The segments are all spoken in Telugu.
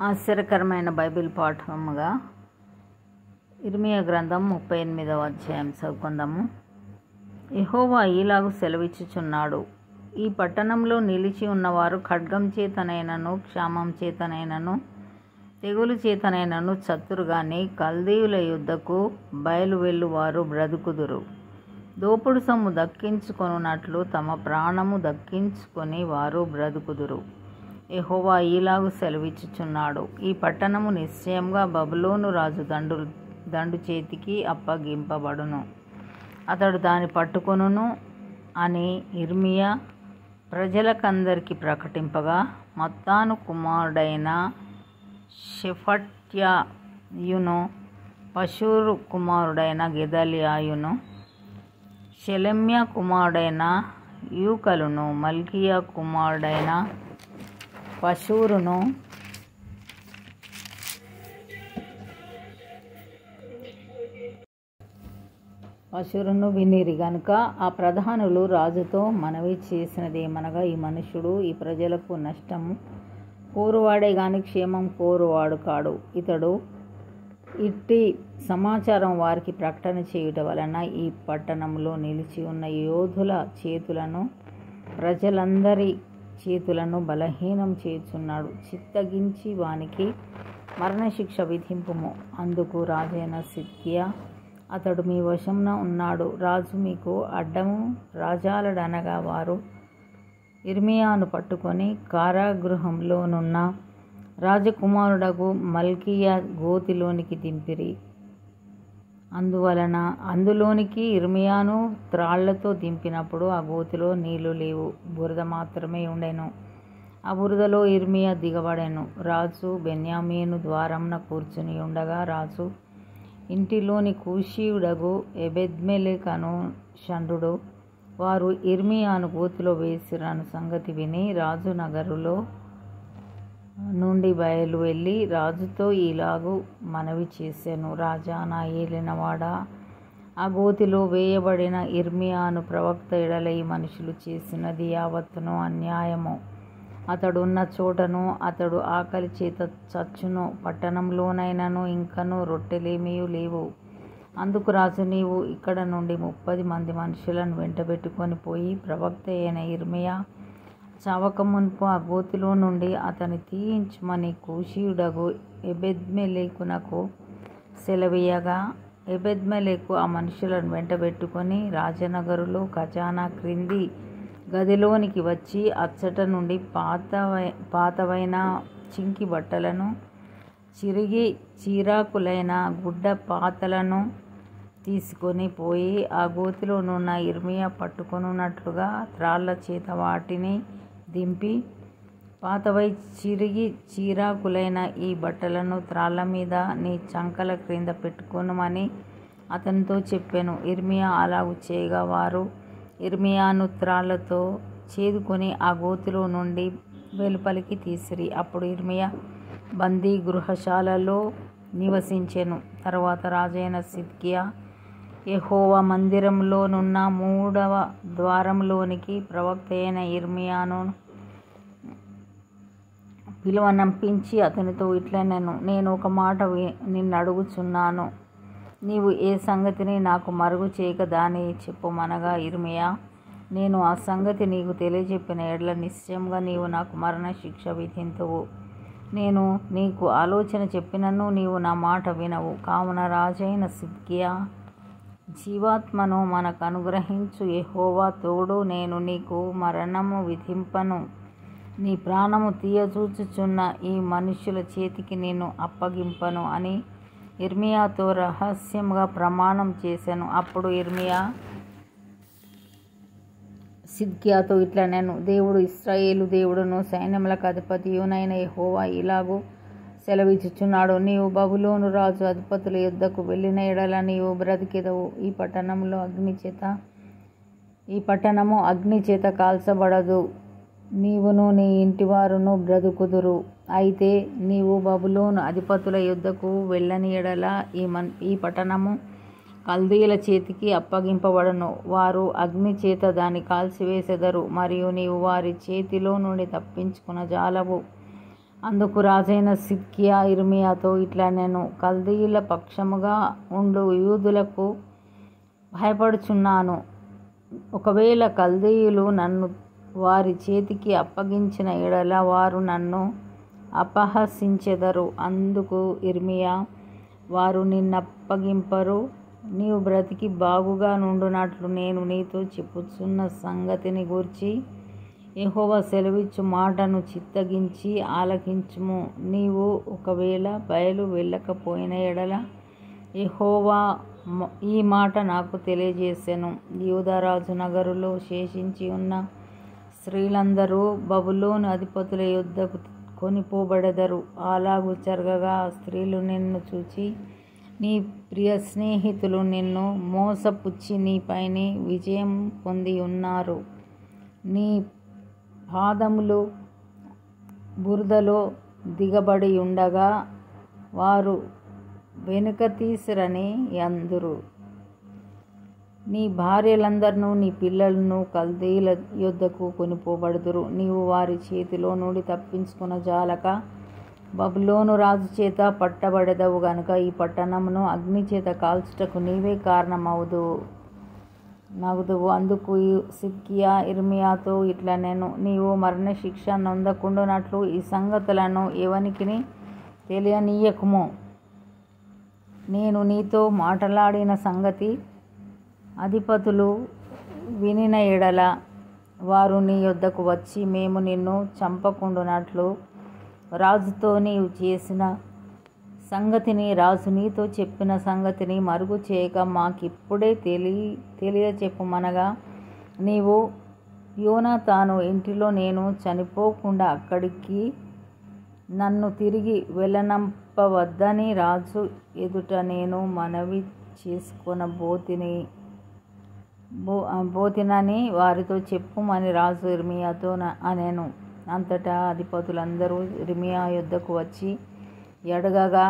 ఆశ్చర్యకరమైన బైబిల్ పాఠముగా ఇర్మియా గ్రంథం 38వ అధ్యాయం చదువుకుందాము. యెహోవా ఈలాగు సెలవిచ్చుచున్నాడు, ఈ పట్టణంలో నిలిచి ఉన్నవారు ఖడ్గం చేతనైనను క్షామం చేతనైనను తెగులు చేతనైనను చతురు గాని కల్దీయుల యుద్ధకు బయలువెళ్ళువారు బ్రతుకుదురు. దోపుడు సొమ్ము దక్కించుకొనున్నట్లు తమ ప్రాణము దక్కించుకొని వారు బ్రతుకుదురు. యెహోవా ఈలాగు సెలవిచ్చుచున్నాడు, ఈ పట్టణము నిశ్చయంగా బబులోను రాజు దండు చేతికి అప్పగింపబడును, అతడు దాన్ని పట్టుకొనును అని ఇర్మియా ప్రజలకందరికి ప్రకటింపగా, మత్తాను కుమారుడైన షెఫట్యాయును పషూరు కుమారుడైన గెదల్యాయును షెలెమ్యా కుమారుడైన యూకలును మల్కీయా కుమారుడైన పషూరును వినిరి గనుక ఆ ప్రధానులు రాజుతో మనవి చేసినదేమనగా, ఈ మనుష్యుడు ఈ ప్రజలకు నష్టము కోరువాడే గాని క్షేమం కోరువాడు కాడు. ఇతడు ఇట్టి సమాచారం వారికి ప్రకటన చేయుట వలన ఈ పట్టణంలో నిలిచి ఉన్న యోధుల చేతులను ప్రజలందరి చేతులను బలహీనం చేయుచున్నాడు. చిత్తగించి వానికి మరణశిక్ష విధింపుము. అందుకు రాజైన సిద్కియా, అతడు మీ వశమున ఉన్నాడు, రాజు మీకు అడ్డము రాజాలడనగా వారు ఇర్మియాను పట్టుకొని కారాగృహంలోనున్న రాజకుమారుడగు మల్కీయా గోతిలోనికి దింపిరి. అందులోనికి ఇర్మియాను త్రాళ్లతో దింపినప్పుడు ఆ గోతిలో నీళ్లు లేవు, బురద మాత్రమే ఉండెను. ఆ బురదలో ఇర్మియా దిగబడెను. రాజు బెన్యామీను ద్వారమున కూర్చుని ఉండగా రాజు ఇంటిలోని కూషీయుడగు ఎబెద్మెలెకు అను షండుడు వారు ఇర్మియాను గోతిలో వేసిరను సంగతి విని రాజు నగరులో నుండి బయలు వెళ్ళి రాజుతో ఈలాగు మనవి చేసెను, రాజా, నా ఏలినవాడా, ఆ గోతిలో వేయబడిన ఇర్మియాను ప్రవక్త ఎడల ఈ మనుషులు చేసినది యావత్తును అన్యాయము. అతడున్న చోటను అతడు ఆకలి చేత చచ్చును, పట్టణంలోనైనను ఇంకను రొట్టెలేమీ లేవు. అందుకు రాజు, నీవు ఇక్కడ నుండి 30 మంది మనుషులను వెంటబెట్టుకొని పోయి ప్రవక్త అయిన ఇర్మియా చావక మునుపు ఆ గోతిలో నుండి అతని తీయించుమని కూషీయుడగు ఎబెద్మెలెకునకు సెలవీయగా, ఎబెద్మెలెకు ఆ మనుషులను వెంటబెట్టుకొని రాజనగరులో ఖజానా క్రింది గదిలోనికి వచ్చి అచ్చట నుండి పాతవైన చింకి బట్టలను, చిరిగి చీరాకులైన గుడ్డ పాతలను తీసుకొని పోయి ఆ గోతిలోనున్న ఇర్మియా పట్టుకొనున్నట్లుగా త్రాళ్ల చేత వాటిని దింపి, పాతవై చిరిగి చీరాకులైన ఈ బట్టలను త్రాళ్ల మీద నీ చంకల క్రింద పెట్టుకొనుమని అతనితో చెప్పెను. ఇర్మియా అలాగు చేయగా వారు ఇర్మియాను త్రాళ్లతో చేదుకొని ఆ గోతిలో నుండి వెలుపలికి తీసిరి. అప్పుడు ఇర్మియా బందీ గృహశాలలో నివసించెను. తరువాత రాజైన సిద్కియా యెహోవా మందిరంలోనున్న 3వ ద్వారంలోనికి ప్రవక్త అయిన ఇర్మియాను పిలువనంపించి అతనితో ఇట్లనెను, నేను ఒక మాట నిన్నడుగుచున్నాను, నీవు ఏ సంగతిని నాకు మరుగు చేయక దాన్ని చెప్పుమనగా ఇర్మియా, నేను ఆ సంగతి నీకు తెలియజెప్పిన ఎడల నిశ్చయంగా నీవు నాకు మరణశిక్ష విధింతువు. నేను నీకు ఆలోచన చెప్పినను నీవు నా మాట వినవు. కావున రాజైన సిద్కియా, జీవాత్మను మనకు అనుగ్రహించు యెహోవా తోడు, నేను నీకు మరణము విధింపను. నీ ప్రాణము తీయచూచుచున్న ఈ మనుష్యుల చేతికి నిన్ను అప్పగింపను అని ఇర్మియాతో రహస్యముగా ప్రమాణం చేసెను. అప్పుడు ఇర్మియా సిద్కియాతో ఇట్లనెను, దేవుడు ఇశ్రాయేలు దేవుడును సైన్యములకు అధిపతియునైన యెహోవా ఇలాగు సెలవిచ్చుచున్నాడు, నీవు బబులోను రాజు అధిపతుల యుద్ధకు వెళ్ళిన ఎడల నీవు బ్రతికెదవు. ఈ పట్టణము అగ్ని చేత కాల్చబడదు, నీవును నీ ఇంటివారును బ్రతుకుదురు. అయితే నీవు బబులోను అధిపతుల యుద్ధకు వెళ్ళని ఎడల ఈ పట్టణము కల్దీయుల చేతికి అప్పగింపబడును. వారు అగ్ని చేత దాన్ని కాల్చివేసెదరు, మరియు నీవు వారి చేతిలో నుండి తప్పించుకొనజాలవు. అందుకు రాజైన సిద్కియా ఇర్మియాతో ఇట్లా నేను కల్దీయుల పక్షముగా ఉండు యూదులకు భయపడుచున్నాను. ఒకవేళ కల్దీయులు నన్ను వారి చేతికి అప్పగించిన ఎడల వారు నన్ను అపహసించెదరు. అందుకు ఇర్మియా, వారు నిన్నప్పగింపరు. నీవు బ్రతికి బాగుగా నుండునట్లు నేను నీతో చెప్పుచున్న సంగతిని గూర్చి యెహోవా సెలవిచ్చు మాటను చిత్తగించి ఆలకించుము. నీవు ఒకవేళ బయలు వెళ్ళకపోయిన ఎడల యెహోవా ఈ మాట నాకు తెలియజేసెను. యూదారాజు నగరులో శేషించి ఉన్న స్త్రీలందరూ బబులోను అధిపతుల యొద్దకు కొనిపోబడెదరు. అలాగు జరగగా ఆ స్త్రీలు నిన్ను చూచి, నీ ప్రియ స్నేహితులు నిన్ను మోసపుచ్చి నీపైని విజయం పొంది ఉన్నారు. నీ పాదములు బురదలో దిగబడి ఉండగా వారు వెనుక తీసిరని అందురు. నీ భార్యలందరినూ నీ పిల్లలను కల్దీయుల యొద్దకు కొనిపోబడుదురు. నీవు వారి చేతిలో నుండి తప్పించుకున్న జాలక బబులోను రాజు చేత పట్టబడెదవు గనుక ఈ పట్టణమును అగ్ని చేత కాల్చుటకు నీవే కారణమవుదువు. అందుకు సిద్కియా ఇర్మియాతో ఇట్లా నేను, నీవు మరణశిక్ష నొందకుండునట్లు ఈ సంగతులను ఎవనికిని తెలియనీయకుము. నేను నీతో మాట్లాడిన సంగతి అధిపతులు వినిన ఎడల వారు నీ యొద్దకు వచ్చి, మేము నిన్ను చంపకుండునట్లు రాజుతో నీవు చేసిన సంగతిని, రాజు నీతో చెప్పిన సంగతిని మరుగు చేయక మాకిప్పుడే తెలియచెప్పుమనగా, నీవు యోనాతాను ఇంటిలో నేను చనిపోకుండా అక్కడికి నన్ను తిరిగి వెళ్ళనంపవద్దని రాజు ఎదుట నేను మనవి చేసుకొనబోతినని వారితో చెప్పుమని రాజు ఇర్మియాతో అనెను. అంతటా అధిపతులందరూ ఇర్మియా యొద్దకు వచ్చి అడగగా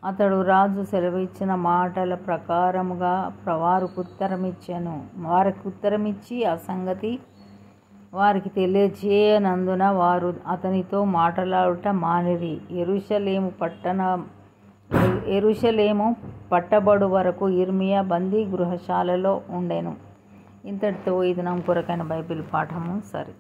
అతడు రాజు సెలవిచ్చిన మాటల ప్రకారముగా వారికి ఉత్తరమిచ్చి ఆ సంగతి వారికి తెలియజేయనందున వారు అతనితో మాట్లాడుట మానిరి. యెరూషలేము పట్టబడు వరకు ఇర్మియా బందీ గృహశాలలో ఉండెను. ఇంతటితో ఈ దినం కొరకైన బైబిల్ పాఠము సరి.